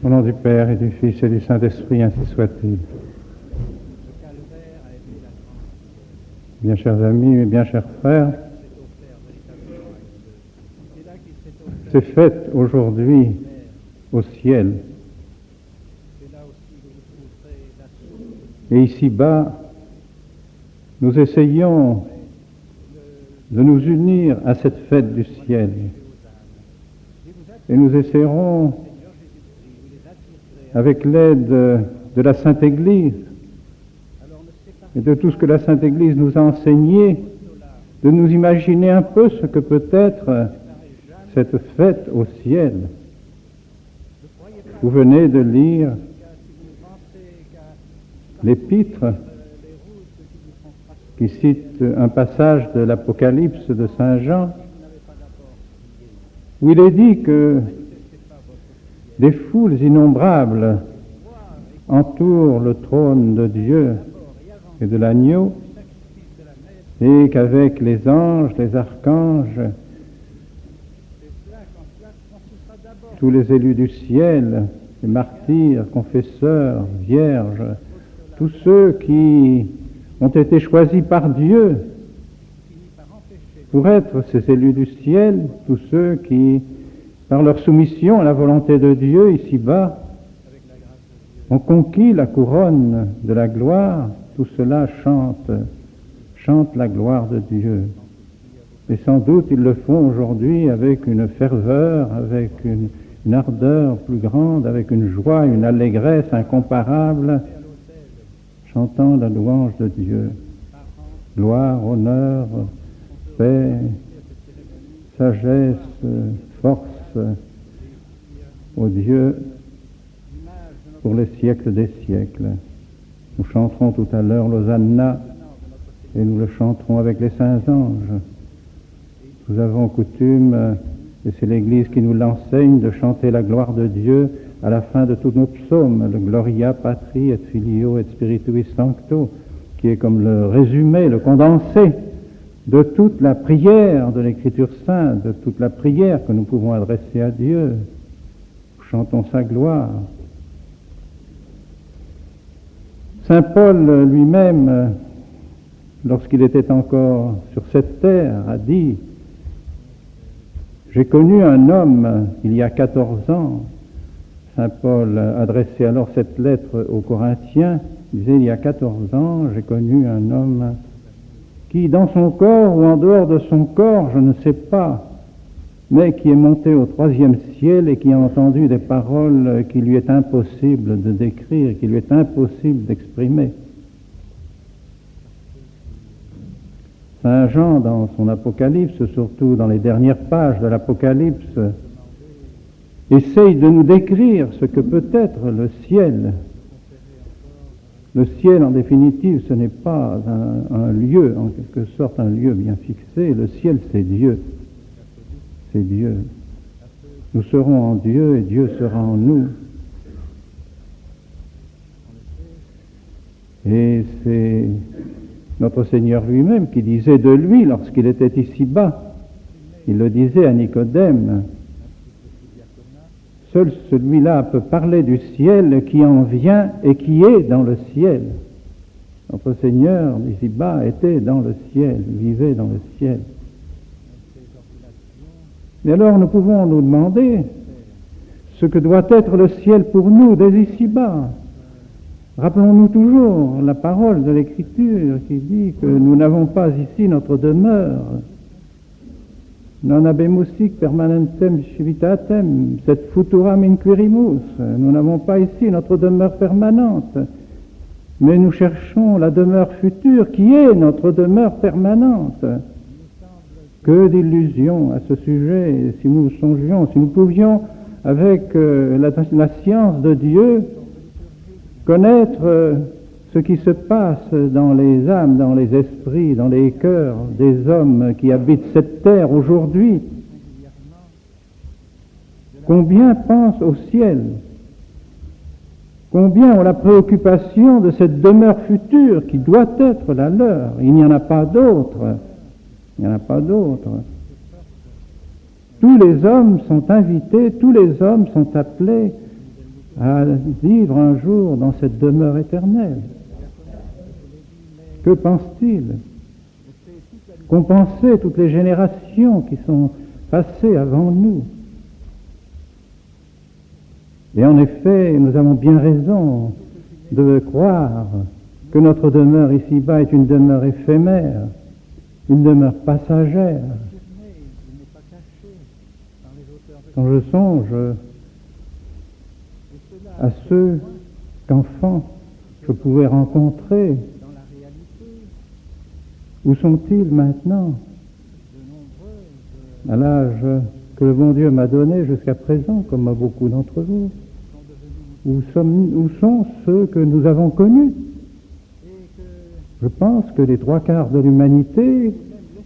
Au nom du Père et du Fils et du Saint-Esprit, ainsi soit-il. Bien chers amis et bien chers frères, c'est fête aujourd'hui au ciel. Et ici-bas, nous essayons de nous unir à cette fête du ciel. Et nous essayerons, avec l'aide de la Sainte Église et de tout ce que la Sainte Église nous a enseigné, de nous imaginer un peu ce que peut être cette fête au ciel. Vous venez de lire l'épître qui cite un passage de l'Apocalypse de Saint Jean, où il est dit que des foules innombrables entourent le trône de Dieu et de l'agneau, et qu'avec les anges, les archanges, tous les élus du ciel, les martyrs, confesseurs, vierges, tous ceux qui ont été choisis par Dieu pour être ces élus du ciel, tous ceux qui, par leur soumission à la volonté de Dieu ici-bas, ont conquis la couronne de la gloire, tout cela chante la gloire de Dieu. Et sans doute ils le font aujourd'hui avec une ferveur, avec une ardeur plus grande, avec une joie, une allégresse incomparable, chantant la louange de Dieu. Gloire, honneur, paix, sagesse, force au Dieu pour les siècles des siècles. Nous chanterons tout à l'heure l'Hosanna et nous le chanterons avec les saints anges. Nous avons coutume, et c'est l'Église qui nous l'enseigne, de chanter la gloire de Dieu à la fin de tous nos psaumes, le Gloria Patri et Filio et Spirituis Sancto, qui est comme le résumé, le condensé de toute la prière de l'Écriture sainte, de toute la prière que nous pouvons adresser à Dieu. Chantons sa gloire. Saint Paul lui-même, lorsqu'il était encore sur cette terre, a dit « J'ai connu un homme il y a 14 ans ». Saint Paul adressait alors cette lettre aux Corinthiens, disait « Il y a 14 ans, j'ai connu un homme qui, dans son corps ou en dehors de son corps, je ne sais pas, mais qui est monté au 3e ciel et qui a entendu des paroles qu'il lui est impossible de décrire, qu'il lui est impossible d'exprimer. » Saint Jean, dans son Apocalypse, surtout dans les dernières pages de l'Apocalypse, essaye de nous décrire ce que peut être le ciel. Le ciel, en définitive, ce n'est pas un lieu, en quelque sorte un lieu bien fixé. Le ciel, c'est Dieu. C'est Dieu. Nous serons en Dieu et Dieu sera en nous. Et c'est notre Seigneur lui-même qui disait de lui, lorsqu'il était ici-bas, il le disait à Nicodème, seul celui-là peut parler du ciel qui en vient et qui est dans le ciel. Notre Seigneur, ici-bas, était dans le ciel, vivait dans le ciel. Et alors nous pouvons nous demander ce que doit être le ciel pour nous dès ici-bas. Rappelons-nous toujours la parole de l'Écriture qui dit que nous n'avons pas ici notre demeure. Non habemus hic permanentem civitatem, sed futuram inquirimus. Nous n'avons pas ici notre demeure permanente, mais nous cherchons la demeure future qui est notre demeure permanente. Que d'illusions à ce sujet, si nous songions, si nous pouvions, avec la science de Dieu, connaître ce qui se passe dans les âmes, dans les esprits, dans les cœurs des hommes qui habitent cette terre aujourd'hui. Combien pensent au ciel? Combien ont la préoccupation de cette demeure future qui doit être la leur? Il n'y en a pas d'autre. Il n'y en a pas d'autre. Tous les hommes sont invités, tous les hommes sont appelés à vivre un jour dans cette demeure éternelle. Que pense-t-il? Qu'ont pensé toutes les générations qui sont passées avant nous? Et en effet, nous avons bien raison de croire que notre demeure ici-bas est une demeure éphémère, une demeure passagère. Quand je songe à ceux qu'enfants je pouvais rencontrer, où sont-ils maintenant? À l'âge que le bon Dieu m'a donné jusqu'à présent, comme à beaucoup d'entre vous. Où sont ceux que nous avons connus? Je pense que les 3/4 de l'humanité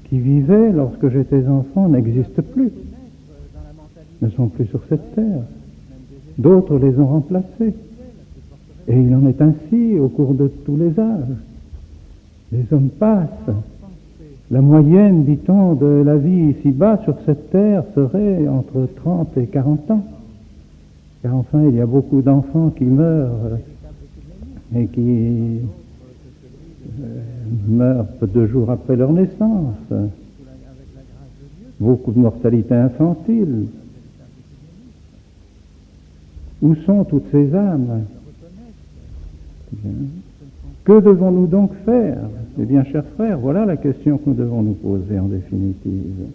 qui vivait lorsque j'étais enfant n'existent plus, ne sont plus sur cette terre. D'autres les ont remplacés. Et il en est ainsi au cours de tous les âges. Les hommes passent. La moyenne, dit-on, de la vie ici-bas sur cette terre serait entre 30 et 40 ans. Car enfin, il y a beaucoup d'enfants qui meurent et qui meurent peu de jours après leur naissance. Beaucoup de mortalité infantile. Où sont toutes ces âmes? Bien. Que devons-nous donc faire? Eh bien, chers frères, voilà la question que nous devons nous poser en définitive.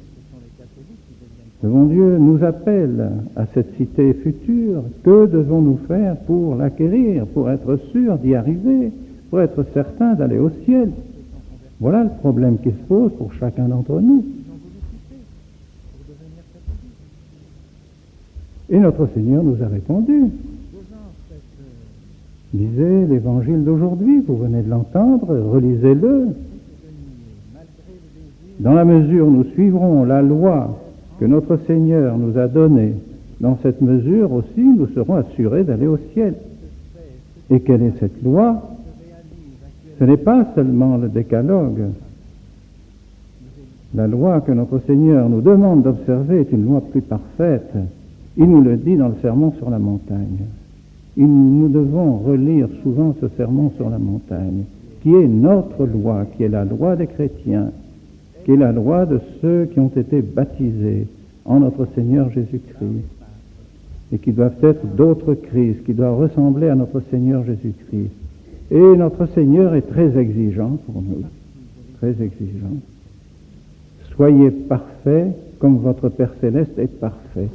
Le bon Dieu nous appelle à cette cité future. Que devons-nous faire pour l'acquérir, pour être sûr d'y arriver, pour être certain d'aller au ciel? Voilà le problème qui se pose pour chacun d'entre nous. Et notre Seigneur nous a répondu. Lisez l'évangile d'aujourd'hui, vous venez de l'entendre, relisez-le. Dans la mesure où nous suivrons la loi que notre Seigneur nous a donnée, dans cette mesure aussi, nous serons assurés d'aller au ciel. Et quelle est cette loi? Ce n'est pas seulement le décalogue. La loi que notre Seigneur nous demande d'observer est une loi plus parfaite. Il nous le dit dans le sermon sur la montagne. Nous devons relire souvent ce sermon sur la montagne, qui est notre loi, qui est la loi des chrétiens, qui est la loi de ceux qui ont été baptisés en notre Seigneur Jésus-Christ, et qui doivent être d'autres Christ, qui doivent ressembler à notre Seigneur Jésus-Christ. Et notre Seigneur est très exigeant pour nous, très exigeant. Soyez parfaits comme votre Père Céleste est parfait.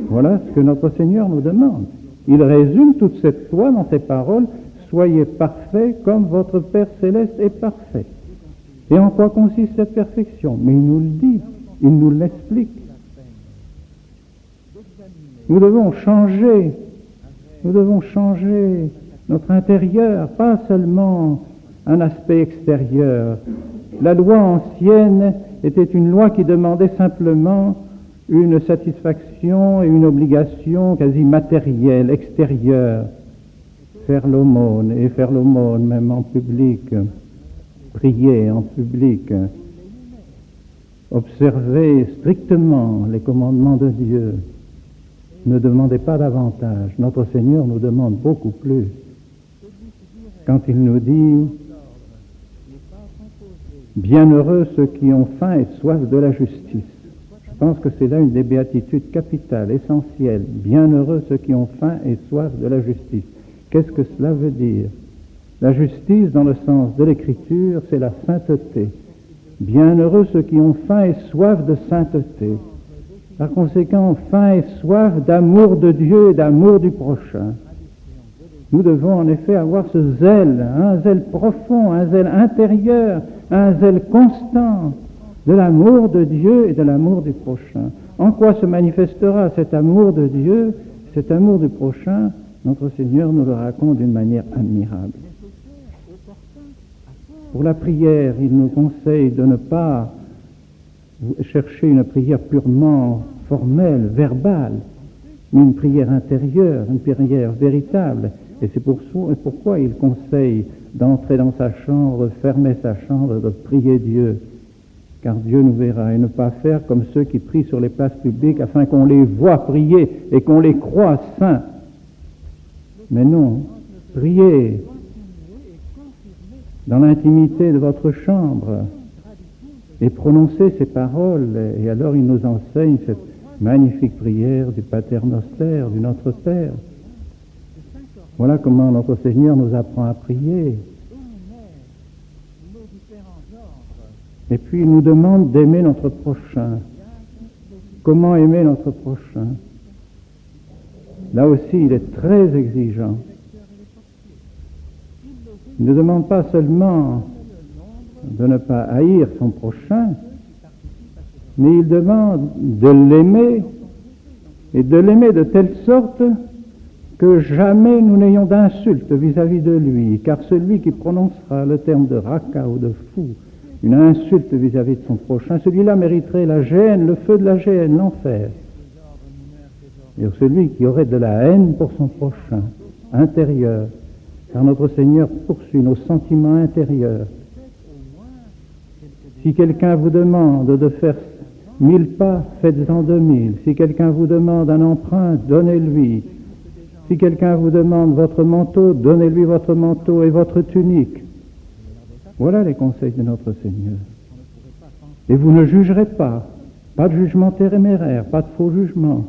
Voilà ce que notre Seigneur nous demande. Il résume toute cette loi dans ces paroles, soyez parfaits comme votre Père Céleste est parfait. Et en quoi consiste cette perfection? Mais il nous le dit, il nous l'explique. Nous devons changer notre intérieur, pas seulement un aspect extérieur. La loi ancienne était une loi qui demandait simplement une satisfaction et une obligation quasi matérielle, extérieure. Faire l'aumône, et faire l'aumône même en public, prier en public, observer strictement les commandements de Dieu. Ne demandez pas davantage. Notre Seigneur nous demande beaucoup plus. Quand il nous dit « Bienheureux ceux qui ont faim et soif de la justice », je pense que c'est là une des béatitudes capitales, essentielles. Bienheureux ceux qui ont faim et soif de la justice. Qu'est-ce que cela veut dire? La justice, dans le sens de l'Écriture, c'est la sainteté. Bienheureux ceux qui ont faim et soif de sainteté. Par conséquent, faim et soif d'amour de Dieu et d'amour du prochain. Nous devons en effet avoir ce zèle, un zèle profond, un zèle intérieur, un zèle constant de l'amour de Dieu et de l'amour du prochain. En quoi se manifestera cet amour de Dieu, cet amour du prochain? Notre Seigneur nous le raconte d'une manière admirable. Pour la prière, il nous conseille de ne pas chercher une prière purement formelle, verbale, mais une prière intérieure, une prière véritable. Et c'est pourquoi il conseille d'entrer dans sa chambre, de fermer sa chambre, de prier Dieu. Car Dieu nous verra, et ne pas faire comme ceux qui prient sur les places publiques afin qu'on les voie prier et qu'on les croie saints. Mais non, priez dans l'intimité de votre chambre et prononcez ces paroles. Et alors il nous enseigne cette magnifique prière du Pater Noster, du Notre Père. Voilà comment notre Seigneur nous apprend à prier. Et puis il nous demande d'aimer notre prochain. Comment aimer notre prochain? Là aussi, il est très exigeant. Il ne demande pas seulement de ne pas haïr son prochain, mais il demande de l'aimer, et de l'aimer de telle sorte que jamais nous n'ayons d'insulte vis-à-vis de lui, car celui qui prononcera le terme de raka ou de fou, une insulte vis-à-vis de son prochain, celui-là mériterait la géhenne, le feu de la géhenne, l'enfer. Et celui qui aurait de la haine pour son prochain, intérieur, car notre Seigneur poursuit nos sentiments intérieurs. Si quelqu'un vous demande de faire 1000 pas, faites-en 2000. Si quelqu'un vous demande un emprunt, donnez-lui. Si quelqu'un vous demande votre manteau, donnez-lui votre manteau et votre tunique. Voilà les conseils de notre Seigneur. Et vous ne jugerez pas de jugement téméraire, pas de faux jugement,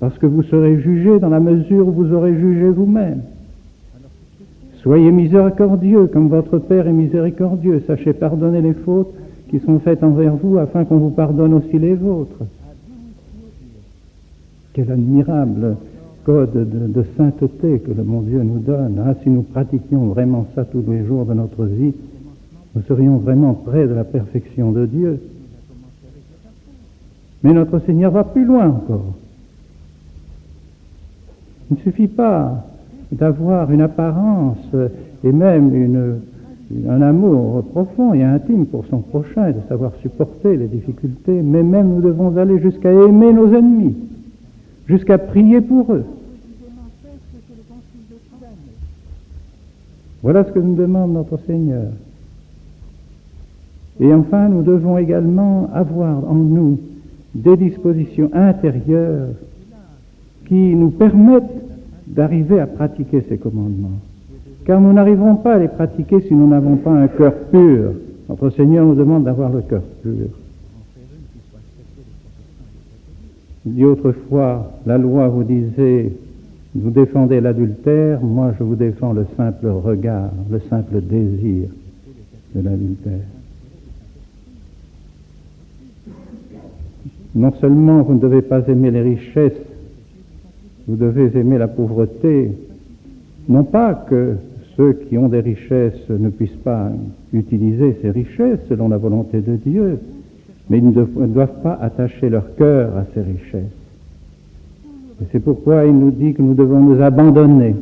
parce que vous serez jugés dans la mesure où vous aurez jugé vous-même. Soyez miséricordieux comme votre Père est miséricordieux. Sachez pardonner les fautes qui sont faites envers vous afin qu'on vous pardonne aussi les vôtres. Quel admirable code de sainteté que le bon Dieu nous donne. Ah, si nous pratiquions vraiment ça tous les jours de notre vie, nous serions vraiment près de la perfection de Dieu. Mais notre Seigneur va plus loin encore. Il ne suffit pas d'avoir une apparence et même un amour profond et intime pour son prochain et de savoir supporter les difficultés, mais même nous devons aller jusqu'à aimer nos ennemis, jusqu'à prier pour eux. Voilà ce que nous demande notre Seigneur. Et enfin, nous devons également avoir en nous des dispositions intérieures qui nous permettent d'arriver à pratiquer ces commandements. Car nous n'arriverons pas à les pratiquer si nous n'avons pas un cœur pur. Notre Seigneur nous demande d'avoir le cœur pur. Il dit autrefois, la loi vous disait, vous défendez l'adultère, moi je vous défends le simple regard, le simple désir de l'adultère. Non seulement vous ne devez pas aimer les richesses, vous devez aimer la pauvreté. Non pas que ceux qui ont des richesses ne puissent pas utiliser ces richesses selon la volonté de Dieu, mais ils ne doivent pas attacher leur cœur à ces richesses. Et c'est pourquoi il nous dit que nous devons nous abandonner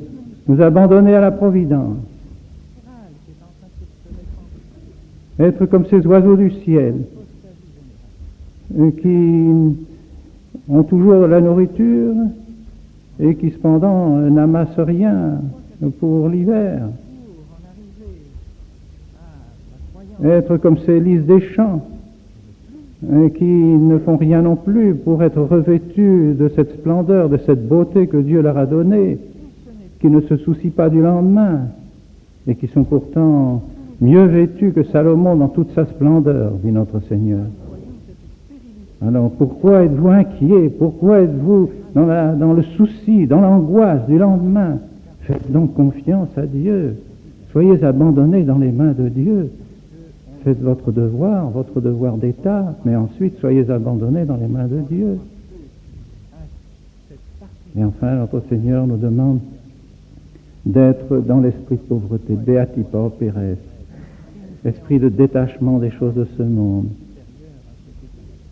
à la providence, être comme ces oiseaux du ciel qui ont toujours de la nourriture et qui cependant n'amassent rien pour l'hiver. Être comme ces lys des champs qui ne font rien non plus pour être revêtus de cette splendeur, de cette beauté que Dieu leur a donnée, qui ne se soucient pas du lendemain et qui sont pourtant mieux vêtus que Salomon dans toute sa splendeur, dit notre Seigneur. Alors pourquoi êtes-vous inquiets? Pourquoi êtes-vous dans le souci, dans l'angoisse du lendemain? Faites donc confiance à Dieu. Soyez abandonnés dans les mains de Dieu. Faites votre devoir d'État, mais ensuite soyez abandonnés dans les mains de Dieu. Et enfin, notre Seigneur nous demande d'être dans l'esprit de pauvreté, beati pauperes, esprit de détachement des choses de ce monde.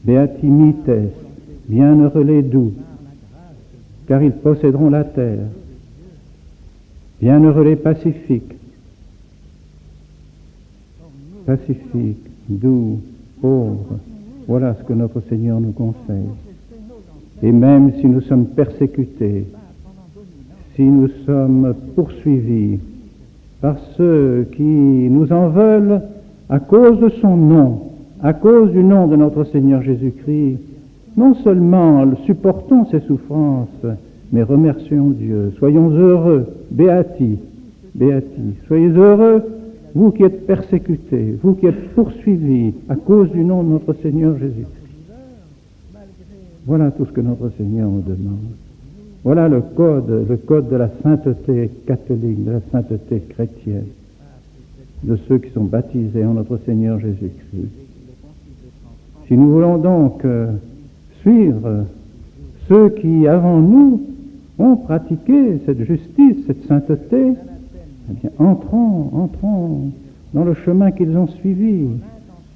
Beati mites, bienheureux les doux, car ils posséderont la terre. Bienheureux les pacifiques, doux, pauvres, voilà ce que notre Seigneur nous conseille. Et même si nous sommes persécutés, si nous sommes poursuivis par ceux qui nous en veulent à cause de son nom, à cause du nom de notre Seigneur Jésus-Christ, non seulement supportons ces souffrances, mais remercions Dieu. Soyons heureux, béatis, béatis. Soyez heureux, vous qui êtes persécutés, vous qui êtes poursuivis à cause du nom de notre Seigneur Jésus-Christ. Voilà tout ce que notre Seigneur nous demande. Voilà le code de la sainteté catholique, de la sainteté chrétienne, de ceux qui sont baptisés en notre Seigneur Jésus-Christ. Si nous voulons donc suivre ceux qui, avant nous, ont pratiqué cette justice, cette sainteté, eh bien, entrons dans le chemin qu'ils ont suivi.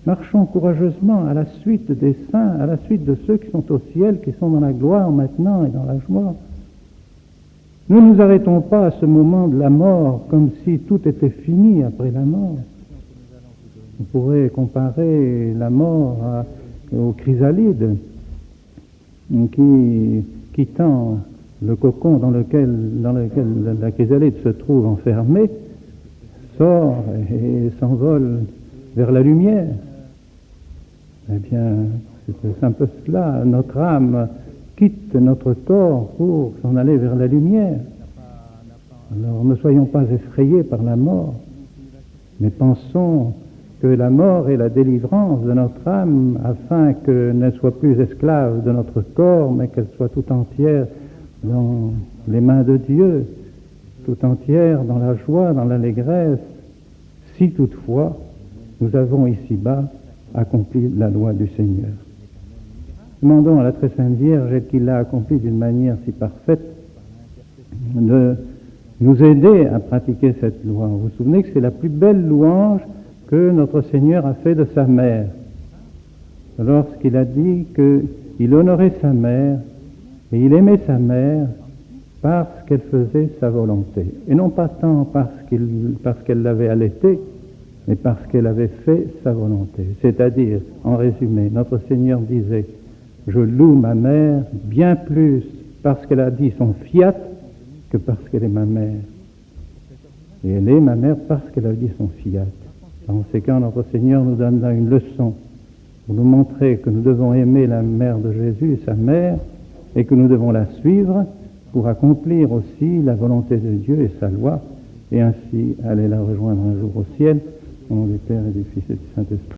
Marchons courageusement à la suite des saints, à la suite de ceux qui sont au ciel, qui sont dans la gloire maintenant et dans la joie. Ne nous arrêtons pas à ce moment de la mort comme si tout était fini après la mort. On pourrait comparer la mort aux chrysalides qui, quittant le cocon dans lequel la chrysalide se trouve enfermée, sort et s'envole vers la lumière. Eh bien, c'est un peu cela. Notre âme quitte notre corps pour s'en aller vers la lumière. Alors ne soyons pas effrayés par la mort, mais pensons que la mort est la délivrance de notre âme afin qu'elle ne soit plus esclave de notre corps, mais qu'elle soit tout entière dans les mains de Dieu, tout entière dans la joie, dans l'allégresse, si toutefois nous avons ici-bas accompli la loi du Seigneur. Demandons à la très sainte Vierge, elle qui l'a accomplie d'une manière si parfaite, de nous aider à pratiquer cette loi. Vous vous souvenez que c'est la plus belle louange que notre Seigneur a fait de sa mère, lorsqu'il a dit qu'il honorait sa mère et il aimait sa mère parce qu'elle faisait sa volonté. Et non pas tant parce qu'elle l'avait allaitée, mais parce qu'elle avait fait sa volonté. C'est-à-dire, en résumé, notre Seigneur disait « Je loue ma mère bien plus parce qu'elle a dit son fiat que parce qu'elle est ma mère. » Et elle est ma mère parce qu'elle a dit son fiat. En conséquent, notre Seigneur nous donne là une leçon pour nous montrer que nous devons aimer la mère de Jésus, sa mère, et que nous devons la suivre pour accomplir aussi la volonté de Dieu et sa loi, et ainsi aller la rejoindre un jour au ciel, au nom du Père et du Fils et du Saint-Esprit.